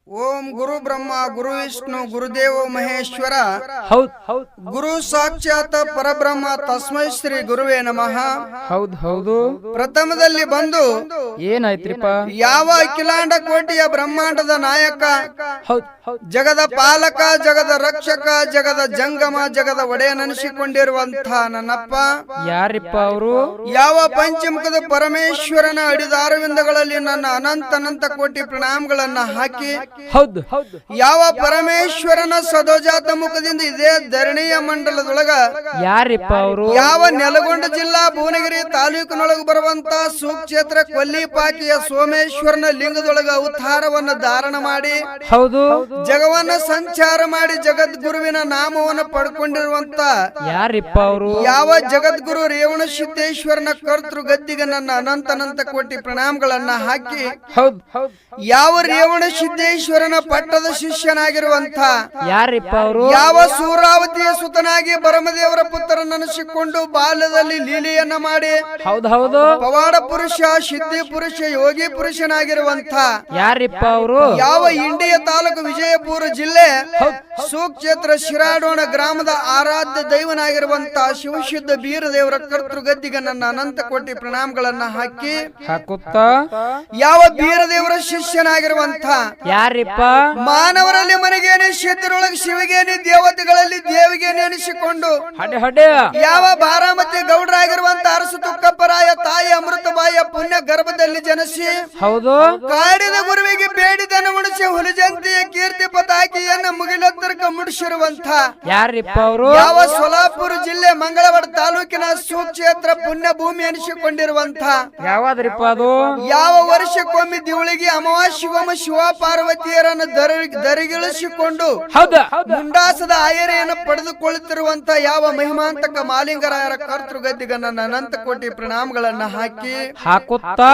ಓಂ ಗುರು ಬ್ರಹ್ಮ ಗುರು ವಿಷ್ಣು ಗುರುದೇವ ಮಹೇಶ್ವರ ಹೌದ್ ಹೌದ್ ಗುರು ಸಾಕ್ಷಾತ್ ಪರಬ್ರಹ್ಮ ತಸ್ಮೈ ಶ್ರೀ ಗುರುವೇ ನಮಃ. ಹೌದ್ ಹೌದು. ಪ್ರಥಮದಲ್ಲಿ ಬಂದು ಏನಾಯ್ತ್ರಿಪ್ಪ? ಯಾವ ಅಖಿಲಾಂಡ ಕೋಟಿಯ ಬ್ರಹ್ಮಾಂಡದ ನಾಯಕ, ಹೌದ್ ಹೌದ್. ಜಗದ ಪಾಲಕ, ಜಗದ ರಕ್ಷಕ, ಜಗದ ಜಂಗಮ, ಜಗದ ಒಡೆಯನನಿಸಿಕೊಂಡಿರುವಂತ ನನ್ನಪ್ಪ ಯಾರಿಪ್ಪ ಅವರು? ಯಾವ ಪಂಚಮುಖದ ಪರಮೇಶ್ವರನ ಅಡಿದಾರವಿಂದಗಳಲ್ಲಿ ನನ್ನ ಅನಂತ ಕೋಟಿ ಪ್ರಣಾಮಗಳನ್ನ ಹಾಕಿ, ಹೌದು ಹೌದು. ಯಾವ ಪರಮೇಶ್ವರನ ಸದೋಜಾತ ಮುಖದಿಂದ ಇದೇ ಧರಣಿಯ ಮಂಡಲದೊಳಗ ಯಾರಿಪ್ಪ ಅವರು? ಯಾವ ನೆಲಗೊಂಡ ಜಿಲ್ಲಾ ಭುವನಗಿರಿ ತಾಲೂಕಿನೊಳಗ ಬರುವಂತ ಸುಕ್ಷೇತ್ರ ಕೊಲ್ಲಿಪಾಕಿಯ ಸೋಮೇಶ್ವರನ ಲಿಂಗದೊಳಗ ಅವತಾರವನ್ನ ಧಾರಣ ಮಾಡಿ, ಹೌದು, ಜಗವನ್ನ ಸಂಚಾರ ಮಾಡಿ ಜಗದ್ಗುರುವಿನ ನಾಮವನ್ನು ಪಡ್ಕೊಂಡಿರುವಂತ ಯಾರಿಪ್ಪ ಅವರು? ಯಾವ ಜಗದ್ಗುರು ರೇವಣ ಸಿದ್ದೇಶ್ವರನ ಕರ್ತೃ ಗದ್ದಿಗೆ ನನ್ನ ಅನಂತ ಕೋಟಿ ಪ್ರಣಾಮಗಳನ್ನ ಹಾಕಿ, ಹೌದ್ ಹೌದ್. ಯಾವ ರೇವಣ ಸಿದ್ದೇಶ್ವರನ ಪಟ್ಟದ ಶಿಷ್ಯನಾಗಿರುವಂತ ಯಾರಿಪ್ಪ ಅವರು? ಯಾವ ಸೂರಾವತಿಯ ಸುತನಾಗಿ ಬರಮದೇವರ ಪುತ್ರನನಿಸಿಕೊಂಡು ಬಾಲ್ಯದಲ್ಲಿ ಲೀಲೆಯನ್ನ ಮಾಡಿ, ಹೌದ್ ಹೌದು. ಪವಾಡ ಪುರುಷ, ಸಿದ್ಧಿ ಪುರುಷ, ಯೋಗಿ ಪುರುಷನಾಗಿರುವಂತ ಯಾರಿಪ್ಪ ಅವರು? ಯಾವ ಇಂಡಿಯ ತಾಲೂಕು ವಿಜಯಪುರ ಜಿಲ್ಲೆ ಸುಕ್ಷೇತ್ರ ಶಿರಾಡೋಣ ಗ್ರಾಮದ ಆರಾಧ್ಯ ದೈವನಾಗಿರುವಂತ ಶಿವಶುದ್ಧ ಬೀರದೇವರ ಕರ್ತೃ ಗದ್ದಿಗೆ ನನ್ನ ಅನಂತ ಕೋಟಿ ಪ್ರಣಾಮಗಳನ್ನ ಹಾಕಿ, ಹಾಕುತ್ತಾ ಯಾವ ಬೀರದೇವರ ಶಿಷ್ಯನಾಗಿರುವಂತ ಯಾರಿಪ್ಪ? ಮಾನವರಲ್ಲಿ ಮನೆಗೇನೆ, ಸಿದ್ಧರೊಳಗೆ ಶಿವಗೇನೆ, ದೇವತೆಗಳಲ್ಲಿ ದೇವಿಗೇನೆ ಅನಿಸಿಕೊಂಡು ಹಡೆ ಹಡೆ ಯಾವ ಬಾರಾಮತಿ ಗೌಡರಾಗಿರುವಂತ ಅರಸು ತುಕ್ಕಪ್ಪರಾಯ ತಾಯಿ ಅಮೃತಬಾಯಿಯ ಪುಣ್ಯ ಗರ್ಭದಲ್ಲಿ ಜನಿಸಿ, ಹೌದು, ಕಾಡಿದ ಗುರುವಿಗೆ ಬೇಡಿದನ ಉಣಿಸಿ ಹುಲಿಜಂತಿಯ ಕೀರ್ತಿ ಪತಾಕಿಯನ್ನ ಮುಗಿಲತ್ತರಕ ಮುಡಿಸಿರುವಂತ ಯಾರಿಪ್ಪ ಅವರು? ಯಾವ ಸೋಲಾಪುರ ಜಿಲ್ಲೆ ಮಂಗಳವಾಡ ತಾಲೂಕಿನ ಸುಕ್ಷೇತ್ರ ಪುಣ್ಯ ಭೂಮಿ ಅನಿಸಿಕೊಂಡಿರುವಂತ ಯಾವಾದ್ರಿಪ್ಪ ಅದು? ಯಾವ ವರ್ಷಕ್ಕೊಮ್ಮೆ ದಿವಳಿಗೆ ಅಮಾವಾಸ್ಯಗೊಮ್ಮೆ ಶಿವ ಪಾರ್ವತಿಯರನ್ನು ದರಿಗಿಳಿಸಿಕೊಂಡು ಹೌದ ಮುಂಡಾಸದ ಆಯರೆಯನ್ನು ಪಡೆದುಕೊಳ್ಳುತ್ತಿರುವಂತ ಯಾವ ಮಹಿಮಾಂತಕ ಮಾಲಿಂಗರಾಯರ ಕರ್ತೃ ಗದ್ದಿಗೆ ನನ್ನ ಅನಂತ ಕೋಟಿ ಪ್ರಣಾಮಗಳನ್ನ ಹಾಕಿ, ಹಾಕುತ್ತಾ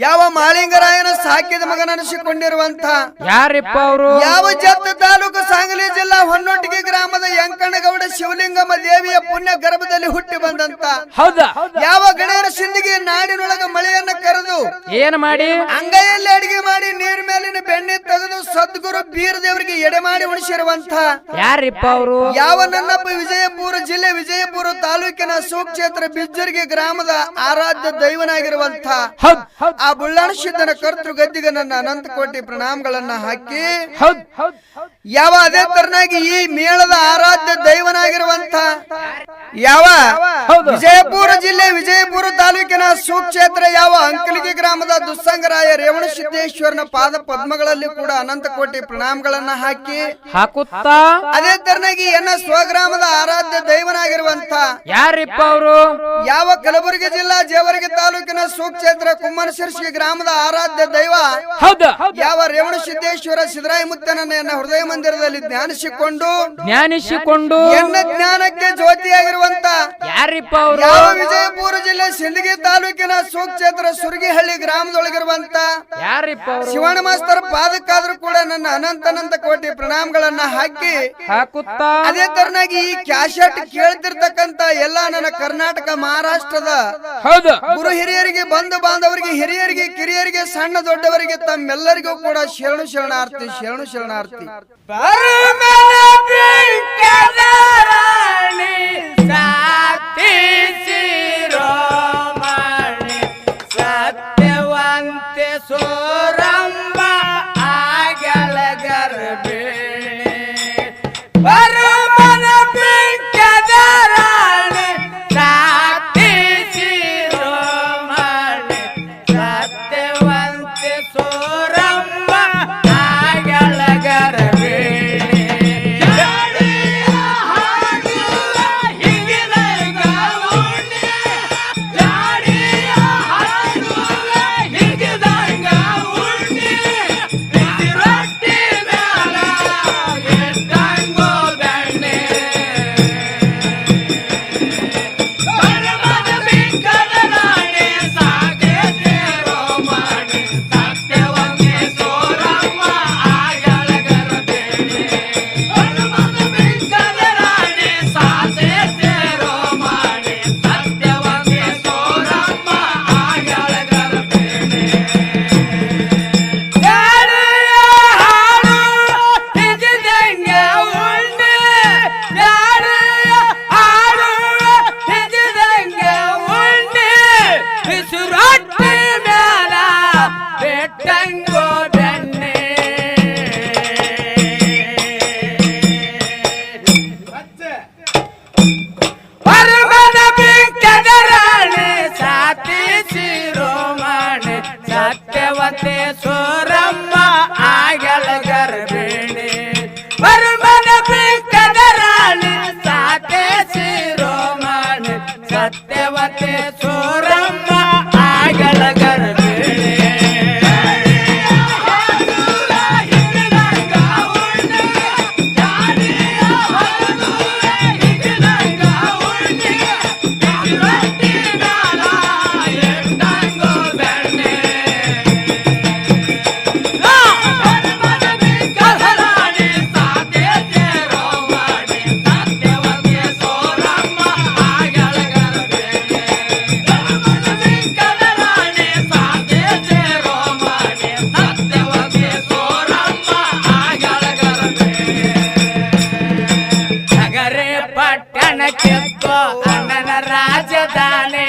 ಯಾವ ಮಾಲಿಂಗರಾಯನ ಸಾಕಿದ ಮಗನನಿಸಿಕೊಂಡಿರುವಂತ ಯಾರಿಪ್ಪ ಅವರು? ಯಾವ ಜತ್ತ ತಾಲೂಕು ಸಾಂಗಲಿ ಜಿಲ್ಲಾ ಹೊನ್ನೊಟ್ಟಿಗೆ ಗ್ರಾಮದ ಯಂಕಣ್ಣಗೌಡ ಶಿವಲಿಂಗಮ್ಮ ದೇವಿಯ ಪುಣ್ಯ ಗರ್ಭದಲ್ಲಿ ಹುಟ್ಟಿ ಬಂದಂತ ಹೌದ ಯಾವ ಗಣೇರ ಸಿಂದಿಗೆ ನಾಡಿನೊಳಗ ಮಳೆಯನ್ನ ಕರೆದು ಏನ್ ಮಾಡಿ ಅಂಗೈಯಲ್ಲಿ ಅಡಿಗೆ ಮಾಡಿ ನೀರ್ ಮೇಲಿನ ಬೆಣ್ಣೆ ತೆಗೆದು ಸದ್ಗುರು ಬೀರ ದೇವರಿಗೆ ಎಡೆ ಮಾಡಿ ಉಣಿಸಿರುವಂತ ಯಾರಿಪ್ಪ ಅವರು? ಯಾವ ನನ್ನಪ್ಪ ವಿಜಯಪುರ ಜಿಲ್ಲೆ ವಿಜಯಪುರ ತಾಲೂಕಿನ ಸುಕ್ಷೇತ್ರ ಬಿಜ್ಜರ್ಗಿ ಗ್ರಾಮದ ಆರಾಧ್ಯ ದೈವನಾಗಿರುವಂತ ಆ ಬುಳ್ಳಾಣ ಸಿದ್ದನ ಕರ್ತೃ ಗದ್ದಿಗೆ ನನ್ನ ಅನಂತ ಕೋಟಿ ಪ್ರಣಾಮಗಳನ್ನ ಹಾಕಿ, ಹೌದ್ ಹೌದ್. ಯಾವ ಅದೇ ತರನಾಗಿ ಈ ಮೇಳದ ಆರಾಧ್ಯ ದೈವನಾಗಿರುವಂತ ಯಾವ ವಿಜಯಪುರ ಜಿಲ್ಲೆ ವಿಜಯಪುರ ತಾಲೂಕಿನ ಸುಕ್ಷೇತ್ರ ಯಾವ ಅಂಕಲಿಗೆ ಗ್ರಾಮದ ದುಸ್ಸಂಗರಾಯ ರೇವಣ ಸಿದ್ದೇಶ್ವರನ ಪಾದ ಪದ್ಮಗಳಲ್ಲಿ ಕೂಡ ಅನಂತ ಕೋಟಿ ಪ್ರಣಾಮಗಳನ್ನ ಹಾಕಿ, ಹಾಕುತ್ತಾ ಅದೇ ತರನಾಗಿ ಎನ್ನ ಸ್ವಗ್ರಾಮದ ಆರಾಧ್ಯ ದೈವನಾಗಿರುವಂತ ಯಾರಿಪ್ಪ ಅವರು? ಯಾವ ಕಲಬುರಗಿ ಜಿಲ್ಲಾ ಜೇವರ್ಗಿ ತಾಲೂಕಿನ ಸುಕ್ಷೇತ್ರ ಕುಮ್ಮನಶಿರ್ಸಿ ಗ್ರಾಮದ ಆರಾಧ್ಯ ದೈವ ಹೌದ ಯಾವ ರೇವಣ ಸಿದ್ದೇಶ್ವರ ಸಿದ್ದರಾಯ ಮುತ್ತನನ್ನ ಹೃದಯ ಮಂದಿರದಲ್ಲಿ ಜ್ಞಾನಿಸಿಕೊಂಡು ಎನ್ನ ಜ್ಞಾನಕ್ಕೆ ಜ್ಯೋತಿಯಾಗಿರುವಂತ ಯಾರಿಪ್ಪ ಅವರು? ಯಾವ ವಿಜಯಪುರ ಜಿಲ್ಲೆ ಸಿಂದಗಿ ತಾಲೂಕಿನ ಸುಕ್ಷೇತ್ರ ಸುರಗಿಹಳ್ಳಿ ಗ್ರಾಮದೊಳಗಿರುವಂತ ಯಾರಿಪ್ಪ ಅವರು? ಶಿವಣ್ಣ ಮಾಸ್ತರ್ ಪಾದಕ್ಕಾದ್ರೂ ಕೂಡ ನನ್ನ ಅನಂತ ಕೋಟಿ ಪ್ರಣಾಮಗಳನ್ನ ಹಾಕಿ, ಹಾಕುತ್ತಾ ಅದೇ ತರನಾಗಿ ಈ ಕ್ಯಾಸೆಟ್ ಕೇಳ್ತಿರ್ತಕ್ಕಂತ ಎಲ್ಲಾ ನನ್ನ ಕರ್ನಾಟಕ ಮಹಾರಾಷ್ಟ್ರದ ಹೌದು ಗುರು ಹಿರಿಯರಿಗೆ, ಬಂಧು ಬಾಂಧವರಿಗೆ, ಹಿರಿಯರಿಗೆ, ಕಿರಿಯರಿಗೆ, ಸಣ್ಣ ದೊಡ್ಡವರಿಗೆ ತಮ್ಮೆಲ್ಲರಿಗೂ ಕೂಡ ಶರಣಾರ್ಥಿ. ಸತ್ಯವಂತೆ ಸೋರಂಬ ಆಗಲ ಗರ್ಭಿಣಿ ಬರುಮನ ಪಿಂಕದರಾಣಿ ಸಾತಿ ಶಿರೋಮಣಿ ಸತ್ಯವಂತೆ ಸೋರಂಬ ಆಗಲ ಗರ್ಭಿಣಿ ಹಿಂಗಿನ ಪಟ್ಟಣಕ್ಕೆತ್ತೋ ಅಣ್ಣನ ರಾಜಧಾನಿ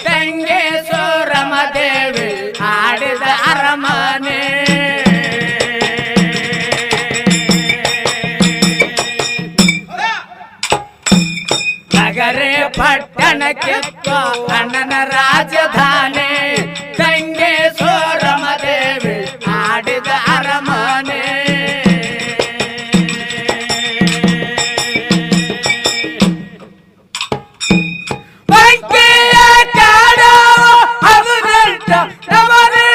ತಂಗೆ ಸೋರಮ ದೇವಿ ಆಡಿದ ಅರಮನೆ ನಗರೆ ಪಟ್ಟಣಕ್ಕೆತ್ತೋ ಅಣ್ಣನ ರಾಜಧಾನಿ ತಂಗೆ ಸೋರಮ ದೇವಿ ಆಡಿದ ಅರಮನೆ ಬಂಕೆಯ ಕಾಡೋ ಅದು ನೆಟ್ಟ ನಮನೆ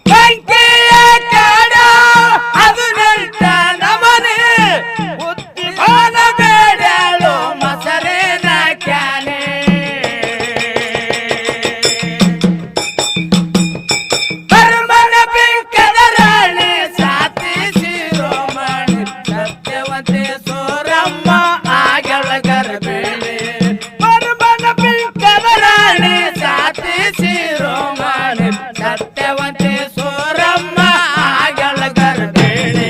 ಬಂಕೆಯ ಕಾಡೋ ಅದು ನೆಟ್ಟ ನಮನೆ ಉದ್ದಿಮಾನ ಬೇಡಲು ಮಸರೇನ ಕ್ಯಾನೆ ಪರಮನ ಬೆಂಕದ ರಾಣಿ ಸಾತಿ ಶಿರೋಮಣಿ ಸತ್ಯವತೆ ಸೋರಮ್ಮ ಆಗಳಗರ ಬೇಳೆ ಪರಮನ ಬೆಂಕದ ರಾಣಿ ಸಾತಿ ಶಿರೋಮಣಿ ಸತ್ಯವತೆ ಸೋರಮ್ಮ ಆಗಳಗರ ಬೇಳೆ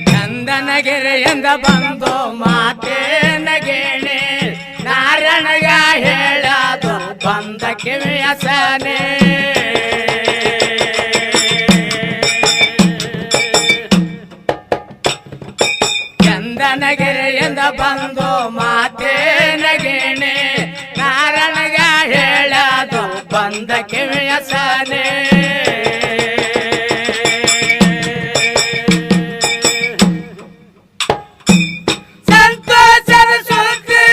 ಚಂದನಗಿರಿಯಿಂದ ಬಂದು ಮಾತೇನ ಗೇಣಿ ನಾರಾಯಣಗ ಹೇಳದು ಬಂದ ಕಿವಿಯಸನೆ ಚಂದನಗಿರಿಯಿಂದ ಬಂದು ಮಾತೇನ ಗೇಣಿ ನಾರಾಯಣಗ ಹೇಳದು ಬಂದ ಕಿವಿಯಸನೆ ಸಂತೋಷದ ಸುದ್ದಿ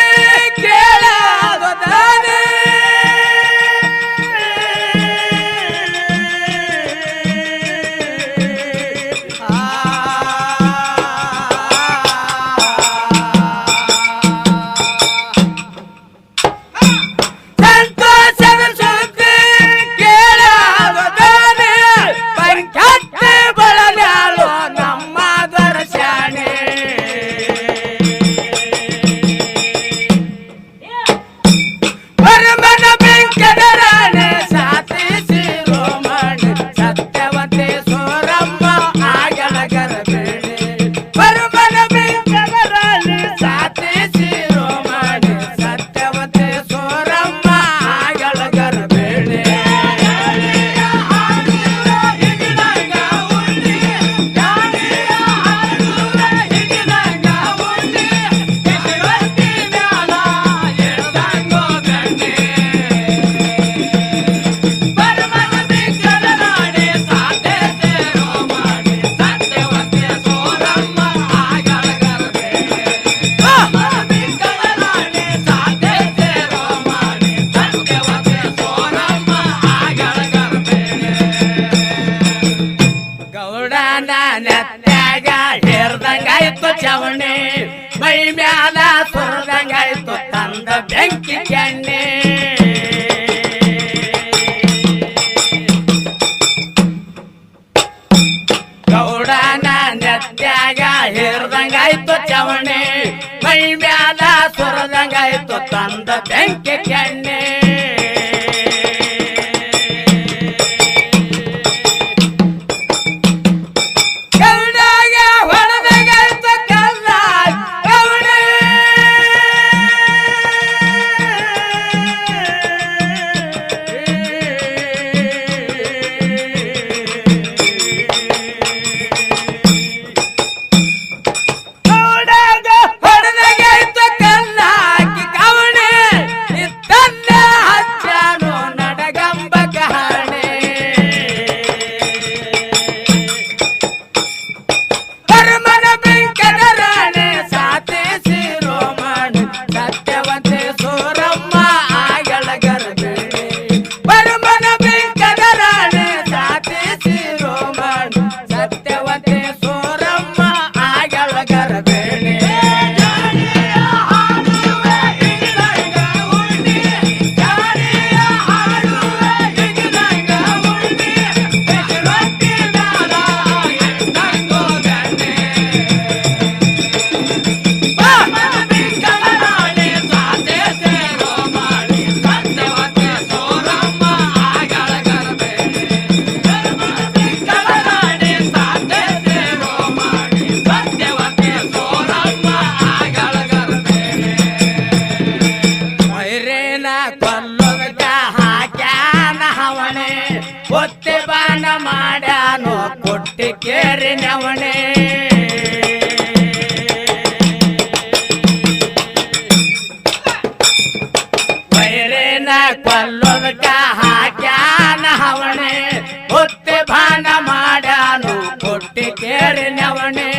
ಕೇಳಾಗುತ್ತಾನೆ ಸಂತೋಷದ ಸುದ್ದಿ ಕೇಳಾಗುತ್ತಾನೆ ಪಂಚಾಯತ್ ಬಳಲ್ಯಾಳು ನಮ್ಮ ದರ್ಶಾಣೆ ಪರಮನ ಬೆಂಕದ ರಾಣಿ ಸಾತಿ ಶಿರೋಮಣಿ ಸತ್ಯವತೆ ಸೋರಮ್ಮ ಆಗಳಗರ ಬೇಳೆ ಪರಮನ ಬೆಂಕದ ರಾಣಿ ಸಾತಿ ಶಿರೋಮಣಿ ಸತ್ಯವತೆ ಸೋರಮ್ಮ ಆಗಳಗರ ಬೇಳೆ ಗೌಡನ ನೆತ್ಯಾಗ ಹೇರ್ದಂಗಾಯ್ತು ಚವಣಿ ಮೈ ಮ್ಯಾಲ ಸುರದಂಗಾಯ್ತು ತಂದ ಬೆಂಕಿ ಕೆಣ್ಣೆ ಗೌಡನ ನೆತ್ಯಾಗ ಹೇರ್ದಂಗಾಯ್ತು ಚವಣಿ ಮೈ ಮ್ಯಾಲ ಸುರದಂಗಾಯ್ತು ತಂದ ಬೆಂಕಿ ಕೆಣ್ಣೆ ಗೌಡಗ ಹೊಡೆದಾಗಾಯ್ತು ಕಲ್ಲ ಗೌಡೆ ಗೌಡಗ ಹೊಡೆದಾಗಾಯ್ತು ಕಲ್ಲ ಗೌಡೆ ಇತ್ತಲ್ಲ ಹೊತ್ತೆ ಬಾನ ಮಾಡ್ಯಾನು ಕೊಟ್ಟಿ ಕೇರಿ ನವಣೆ ವೈರೇನ ಕೊಲ್ಲೋದಕ್ಕ ಹಾಕ್ಯಾನ ಹವಣೆ ಹೊತ್ತೆ ಬಾನ ಮಾಡ್ಯಾನು ಕೊಟ್ಟಿ ಕೇರಿ ನವಣೆ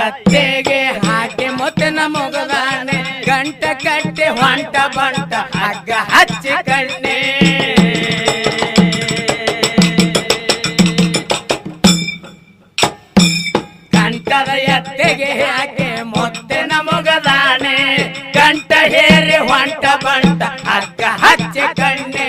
ಎತ್ತೆಗೆ ಹಾಕಿ ಮುತ್ತನ ಮುಗದಾನೆ ಗಂಟ ಕಟ್ಟಿ ಹೊಂಟ ಬಂಟ ಹಗ್ಗ ಹಚ್ಚಿ ಕಣ್ಣೆ ಗಂಟದ ಎತ್ತೆಗೆ ಹಾಕಿ ಮುತ್ತನ ಮುಗದಾನೆ ಗಂಟ ಹೇರಿ ಹೊಂಟ ಬಂಟ ಹಗ್ಗ ಹಚ್ಚಿ ಕಣ್ಣೆ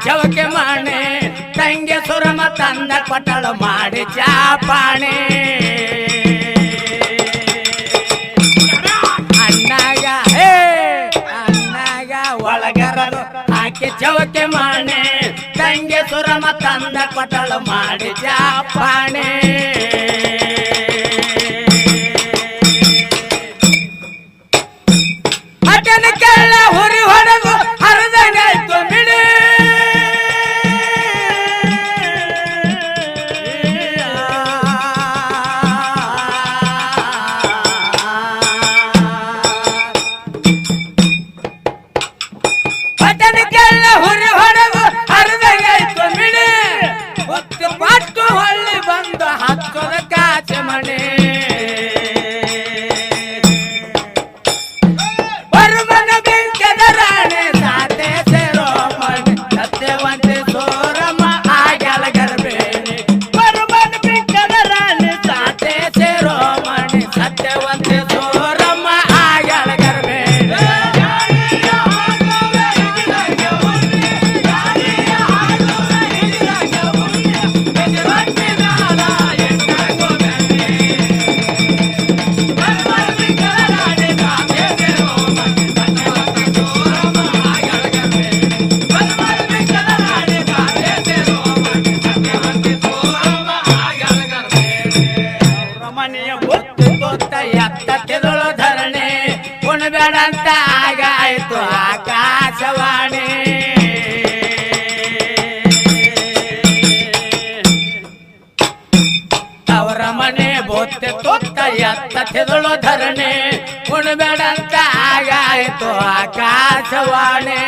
ಚೌಕೆ ಮಾಣೆ ತಂಗೆ ಸುರಮ ತಂದ ಕೊಟ್ಟಳು ಮಾಡಿ ಚಾಪಾಣೆ ಅಣ್ಣಗ ಒಳಗರದು ಹಾಕಿ ಚೌಕೆ ಮಾಣೆ ತಂಗೆ ಸುರಮ ತಂದ ಕೊಟ್ಟಳು ಮಾಡಿ ಚಾಪಾಣೆ ಅಟನ ಕೆಳ ಹುರಿ ಹೊಡೆದು ಹರಿದಂಗಾಯ್ತು ಬಿಡಿ ಹುರಿ ಹೊಡೆದು ಹರಿದಂಗಾಯ್ತು ಬಿಡಿ ಹೊತ್ತು ಪಟ್ಟು ಹೊಳ್ಳಿ ಬಂದು ಹತ್ತದ ಕಾಚೆ ಮನೆ ಬರುಮನ ಆಕಾಶವಾಣಿ